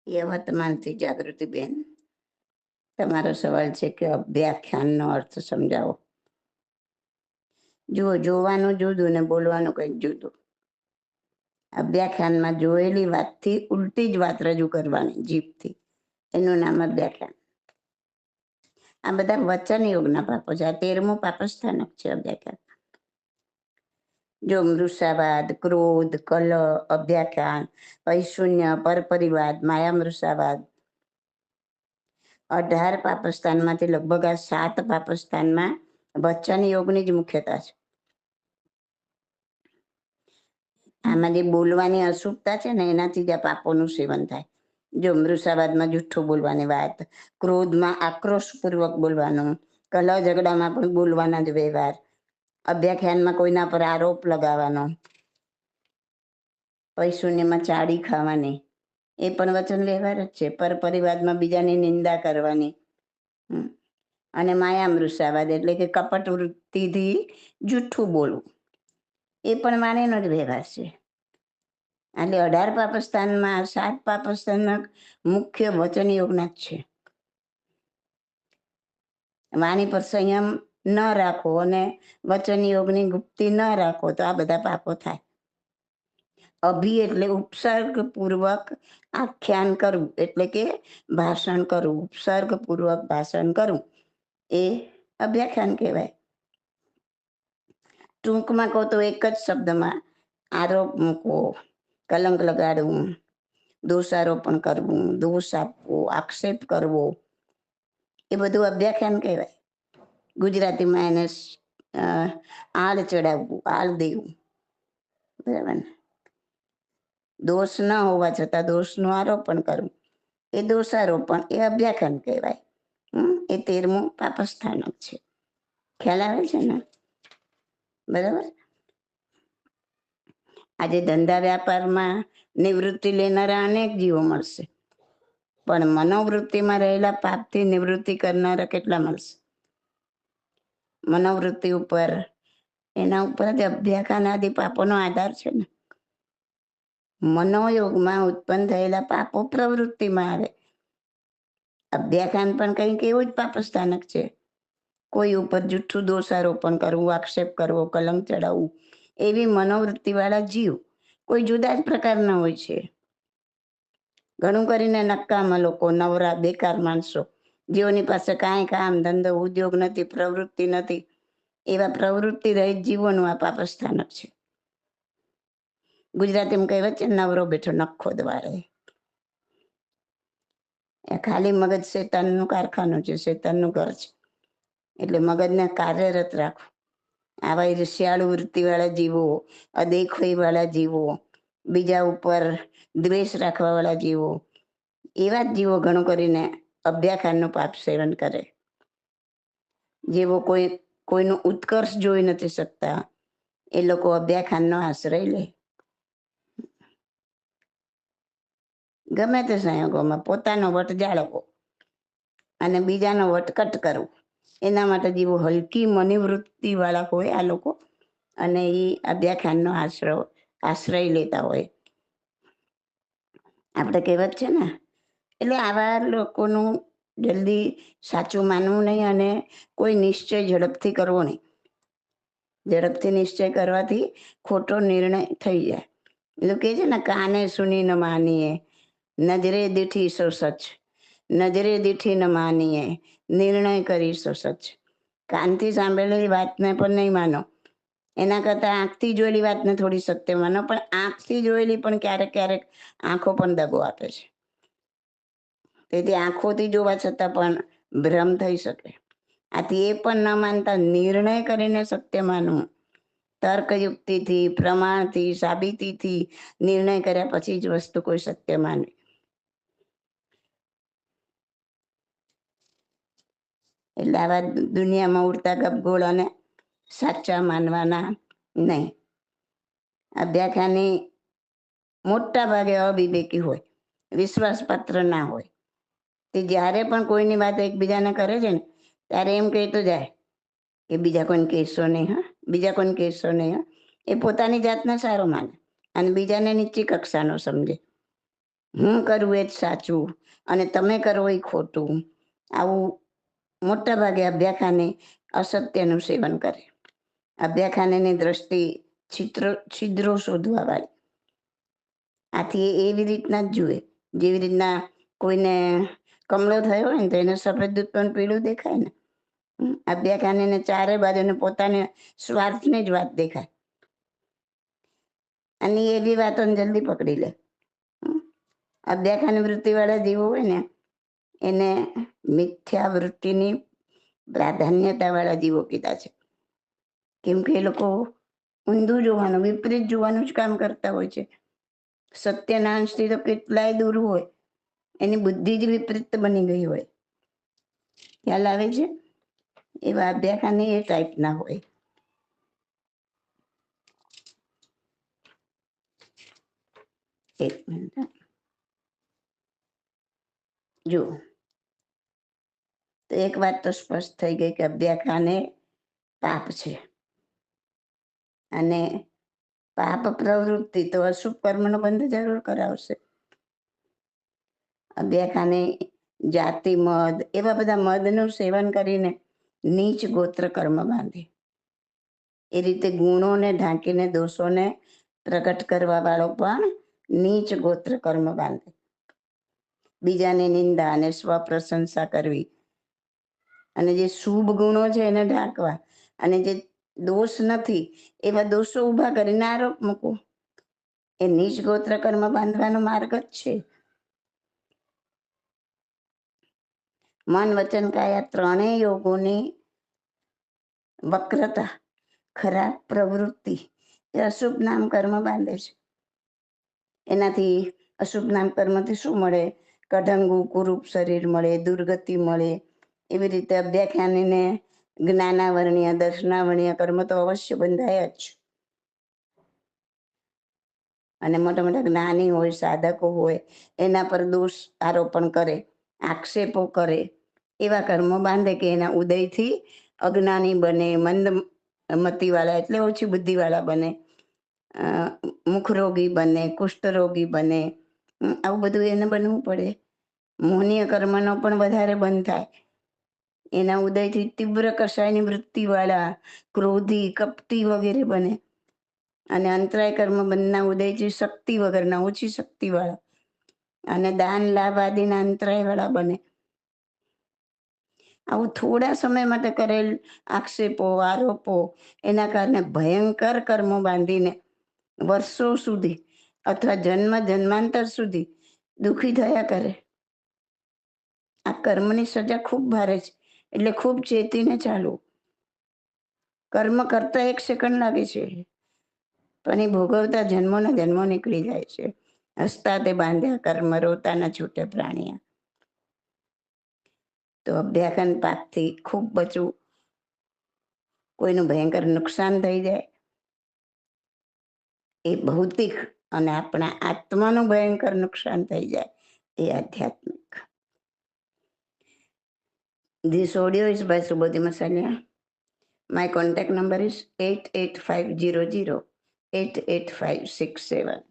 યવતમાનથી જાગૃતિબેન, તમારો સવાલ છે કે અભ્યાખ્યાનનો અર્થ સમજાવો. જુઓ, જોવાનું જુદું ને બોલવાનું કંઈક જુદું. અભ્યાખ્યાનમાં જોયેલી વાતથી ઉલટી જ વાત રજૂ કરવાની જીભથી, એનું નામ અભ્યાખ્યાન. આ બધા વચન યોગના પાપો છે. આ 13મું પાપસ્થાનક છે અભ્યાખ્યાન. જો મૃષાવાદ, ક્રોધ, કલહ, અભ્યાખ્યાન, ઐશુન્ય, પરપરિવાદ, માયામૃષાવાદ, 18 પાપસ્થાનમાંથી લગભગ આ 7 પાપસ્થાનમાં વચન યોગની જ મુખ્યતા છે. આમાં જે બોલવાની અશુભતા છે ને, એનાથી જ આ પાપોનું સેવન થાય. જો મૃષાવાદમાં જુઠ્ઠું બોલવાની વાત, ક્રોધમાં આક્રોશપૂર્વક બોલવાનું, કલહ ઝઘડામાં પણ બોલવાના જ વ્યવહાર, અભ્યાખ્યાનમાં કોઈના પર આરોપ લગાવવાનો, ઐશુન્યમાં ચાડી ખાવાની, એ પણ વચન વ્યવહાર જ છે. પરપરિવાદમાં બીજાની નિંદા કરવાની, અને માયામૃષાવાદ એટલે કે કપટ વૃત્તિથી જુઠ્ઠું બોલવું, એ પણ વાણીનો જ વ્યવહાર છે. એટલે 18 પાપસ્થાનમાં 7 પાપસ્થાનક મુખ્ય વચન યોગના જ છે. વાણી પર સંયમ ન રાખો અને વચન યોગની ગુપ્તી ન રાખો તો આ બધા પાપો થાય. અભિ એટલે ઉપસર્ગપૂર્વક આખ્યાન કરવું, એટલે કે ભાષણ કરવું. ઉપસર્ગપૂર્વક ભાષણ કરવું એ અભ્યાખ્યાન કહેવાય. ટૂંકમાં કહો તો એક જ શબ્દમાં આરોપ મૂકવો, કલંક લગાડવું, દોષારોપણ કરવું, દોષ આપવો, આક્ષેપ કરવો, એ બધું અભ્યાખ્યાન કહેવાય. ગુજરાતીમાં એને આળ ચડાવવું, આળ દેવું, બરાબર ને. દોષ ન હોવા છતાં દોષનું આરોપણ કરવું, એ દોષારોપણ, એ અભ્યાખ્યાન કહેવાય. એ 13મું પાપસ્થાનક છે. ખ્યાલ આવે છે ને? બરાબર. આજે ધંધા વ્યાપારમાં નિવૃત્તિ લેનારા અનેક જીવો મળશે, પણ મનોવૃત્તિમાં રહેલા પાપથી નિવૃત્તિ કરનારા કેટલા મળશે? મનોવૃત્તિ ઉપર, એના ઉપર જ અભ્યાખ્યાન આદિ પાપોનો આધાર છે ને. મનોયોગમાં ઉત્પન્ન થયેલા પાપો પ્રવૃત્તિમાં આવે. અભ્યાખ્યાન પણ કંઈક એવું જ પાપસ્થાનક છે. કોઈ ઉપર જુઠ્ઠું દોષારોપણ કરવું, આક્ષેપ કરવો, કલંક ચડાવવું, એવી મનોવૃત્તિવાળા જીવ કોઈ જુદા જ પ્રકારના હોય છે. ઘણું કરીને નકામા લોકો, નવરા બેકાર માણસો, જેઓની પાસે કાંઈ કામ ધંધો ઉદ્યોગ નથી, પ્રવૃત્તિ નથી, એવા પ્રવૃત્તિ રહિત જીવોનું આ પાપસ્થાનક છે. ગુજરાતીમાં કહેવત છે, નવરો બેઠો નખો દ્વારે. એ ખાલી મગજ શેતાનનું કારખાનું છે, શેતાનનું ઘર છે. એટલે મગજને કાર્યરત રાખવું. આવા ઈર્ષ્યાળુ વૃત્તિવાળા જીવો, અદેખોઈવાળા જીવો, બીજા ઉપર દ્વેષ રાખવાવાળા જીવો, એવા જ જીવો ઘણું કરીને અભ્યાખ્યાનનું પાપ સેવન કરે. જેવો કોઈનું ઉત્કર્ષ જોઈ નથી શકતા, એ લોકો અભ્યાખ્યાનનો આશ્રય લે. ગમે તે સંયોગોમાં પોતાનો વટ જાળવવો અને બીજાનો વટકટ કરવો, એના માટે જીવો હલકી મનોવૃત્તિ વાળા હોય આ લોકો, અને એ અભ્યાખ્યાનનો આશ્રય લેતા હોય. આપણે કહેવત છે ને, એટલે આવા લોકોનું જલ્દી સાચું માનવું નહીં અને કોઈ નિશ્ચય ઝડપથી કરવો નહીં. ઝડપથી નિશ્ચય કરવાથી ખોટો નિર્ણય થઈ જાય. એટલે કે છે ને, કાને સુની ન માનીએ, નજરે દીઠી સો સચ, નજરે દીઠી ન માનીએ, નિર્ણય કરી સો સચ. કાનથી સાંભળેલી વાતને પણ નહીં માનો, એના કરતાં આંખથી જોયેલી વાતને થોડી સત્ય માનો. પણ આંખથી જોયેલી પણ ક્યારેક ક્યારેક આંખો પણ દગો આપે છે. તેથી આંખોથી જોવા છતાં પણ ભ્રમ થઈ શકે. આથી એ પણ ન માનતા નિર્ણય કરીને સત્ય માનવું, તર્કયુક્તિથી, પ્રમાણથી, સાબિતીથી નિર્ણય કર્યા પછી જ વસ્તુ કોઈ સત્ય માનવી. એટલે આવા દુનિયામાં ઉડતા ગપગોળાને સાચા માનવાના નહીં. અભ્યાખ્યાની મોટા ભાગે અવિવેકી હોય, વિશ્વાસપાત્ર ના હોય. તે જ્યારે પણ કોઈની વાત એકબીજાને કરે છે ને, ત્યારે એમ કહેતો જાય કે બીજા કોઈને કહેશો નહીં, હા, બીજા કોઈને કહેશો નહીં, હા. એ પોતાની જાતને સારો માને અને બીજાને નીચી કક્ષાનો સમજે. હું કરું એ જ સાચું અને તમે કરો એ ખોટું, આવું મોટા ભાગે અભ્યાખાને અસત્યનું સેવન કરે. અભ્યાખાનેની દ્રષ્ટિ છિદ્રો શોધવા વાળી. આથી એવી રીતના જ જુએ, જેવી રીતના કોઈને કમળો થયો હોય ને તો એને સફેદ દૂધ પણ પીળું દેખાય ને. અભ્યાખાને ચારે બાજુને પોતાને સ્વાર્થની જ વાત દેખાય અને એ બી વાતોને જલ્દી પકડી લે. અભ્યાખાની વૃત્તિવાળા જીવો હોય ને એને મિથ્યા વૃત્તિની પ્રાધાન્યતાવાળા જીવો કીધા છે. કેમ કે એ લોકો ઊંધું જોવાનું, વિપરીત જોવાનું જ કામ કરતા હોય છે. સત્યના અંશથી તો કેટલાય દૂર હોય, એની બુદ્ધિ જ વિપરીત બની ગઈ હોય. ખ્યાલ આવે છે? એવા અભ્યાખાને એ ટાઈપના હોય. એક મિનિટ જો, તો એક વાત તો સ્પષ્ટ થઈ ગઈ કે અભ્યાખાને પાપ છે અને પાપ પ્રવૃત્તિ તો અશુભ કર્મનો બંધ જરૂર કરાવશે. અભ્યાખાને જાતિ મદ એવા બધા મદનું સેવન કરીને નીચ ગોત્ર કર્મ બાંધે. એ રીતે ગુણોને ઢાંકીને દોષોને પ્રગટ કરવા વાળો પણ નીચ ગોત્ર કર્મ બાંધે. બીજાની નિંદા અને સ્વપ્રશંસા કરવી અને જે શુભ ગુણો છે એને ઢાંકવા અને જે દોષ નથી એવા દોષો ઊભા કરીને આરોપ મૂકો, એ નીચ ગોત્ર કર્મ બાંધવાનો માર્ગ જ છે. મન વચન કાયા ત્રણેય યોગોની વક્રતા, ખરાબ પ્રવૃત્તિ એ અશુભ નામ કર્મ બાંધે છે. એનાથી અશુભ નામ કર્મથી શું મળે? કઢંગુ કુરૂપ શરીર મળે, દુર્ગતિ મળે. એવી રીતે અભ્યાખ્યાનીને જ્ઞાનાવરણીય દર્શનાવરણીય કર્મ તો અવશ્ય બંધાય જ. અને મોટા મોટા જ્ઞાની હોય, સાધકો હોય, એના પર દોષ આરોપણ કરે, આક્ષેપો કરે, એવા કર્મો બાંધે કે એના ઉદયથી અજ્ઞાની બને, મંદ મતીવાળા એટલે ઓછી બુદ્ધિવાળા બને, મુખરોગી બને, કુષ્ઠરોગી બને. આવું બધું એને બનવું પડે. મોહનીય કર્મનો પણ વધારે બંધ થાય. એના ઉદયથી તીવ્ર કષાયની વૃત્તિવાળા, ક્રોધી, કપટી વગેરે બને. અને અંતરાય કર્મ બંધના ઉદયથી શક્તિ વગરના, ઓછી શક્તિવાળા અને દાન લાભ આદિના અંતરાય વાળા બને. આવું થોડા સમય માટે કરેલ આક્ષેપો, આરોપો એના કારણે ભયંકર કર્મો બાંધીને વર્ષો સુધી અથવા જન્મ જન્માંતર સુધી દુઃખી થયા કરે. આ કર્મની સજા ખૂબ ભારે છે, એટલે ખૂબ ચેતીને ચાલવું. કર્મ કરતા 1 સેકન્ડ લાગે છે, પણ એ ભોગવતા જન્મોના જન્મો નીકળી જાય છે. હસતા તે બાંધ્યા કર્મ, રોતાના છૂટે પ્રાણિયા. તો અભ્યાખાન પાપથી ખૂબ બચવું. કોઈનું ભયંકર નુકસાન થઈ જાય એ ભૌતિક, અને આપણા આત્માનું ભયંકર નુકસાન થઈ જાય એ આધ્યાત્મિક. This audio is by Subodhi Masalia. My contact number is 88500 88567.